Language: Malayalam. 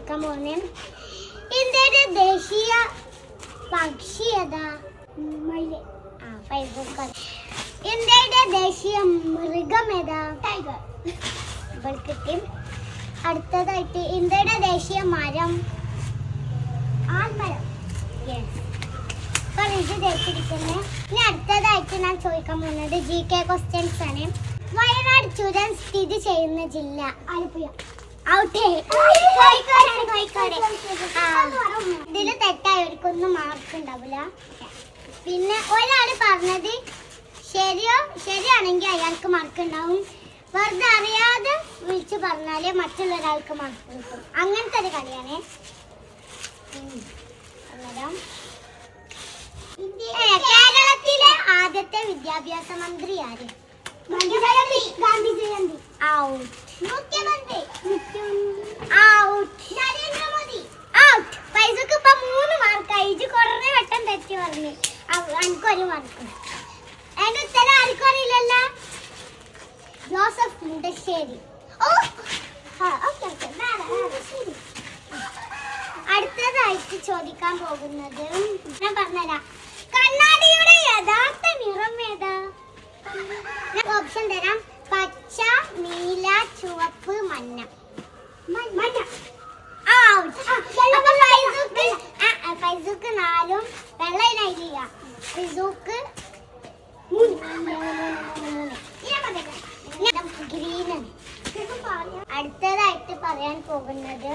ചോദിക്കാൻ പോകുന്നത് ഇന്ത്യയുടെ ദേശീയ പക്ഷി ഏതാ? മയില്. ഇന്ത്യയുടെ ദേശീയ മൃഗം ഏതാ? ടൈഗർ. കിട്ടി. അടുത്തതായിട്ട് ഇന്ത്യയുടെ ദേശീയ മരം? ആൽമരം. ഇത് ധരിച്ചിരിക്കുന്നത്. ഇനി അടുത്തതായിട്ട് ഞാൻ ചോദിക്കാൻ പോകുന്നത് GK ക്വസ്റ്റ്യൻസ് ആണ്. വയനാട് ചുരം സ്ഥിതി ചെയ്യുന്ന ജില്ല? ആലപ്പുഴ. ഇതില് തെറ്റായവർക്കൊന്നും മാർക്ക് ഉണ്ടാവില്ല. പിന്നെ ഒരാൾ പറഞ്ഞത് ശരിയാണെങ്കിൽ അയാൾക്ക് മാർക്ക് ഉണ്ടാവും. വെറുതെ അറിയാതെ വിളിച്ചു പറഞ്ഞാല് മറ്റുള്ള ഒരാൾക്ക് മാർക്ക് കിട്ടും. അങ്ങനത്തെ ഒരു കളിയാണ്. കേരളത്തിലെ ആദ്യത്തെ വിദ്യാഭ്യാസ മന്ത്രി ആര്? ഗാന്ധി ജയന്തി. ഔട്ട്. മുഖ്യമന്ത്രി? ഔട്ട്. നരേന്ദ്രമോദി. ഔട്ട്. പൈസക്ക് ഇപ്പൊ 3 മാർക്കായി. ഇത് കുറേ വട്ടം തെറ്റി പറഞ്ഞു. എനിക്കൊരു മാർക്ക്. അതിന്റെ ഉത്തരം ആർക്കും അറിയില്ലല്ലോ. ജോസഫ് മുണ്ടശ്ശേരി. അടുത്തതായിട്ട് ചോദിക്കാൻ പോകുന്നത് ഞാൻ പറഞ്ഞുതരാം. കണ്ണാടിയുടെ യഥാർത്ഥ നിറം ഏതാ? ഓപ്ഷൻ തരാം. പച്ച, നീല, ചുവപ്പ്, മഞ്ഞ. ഫൈസൂക്ക് 4ഉം വെള്ളയിലില്ല. ഫൈസൂക്ക് 3. ഗ്രീൻ. അടുത്തതായിട്ട് പറയാൻ പോകുന്നത്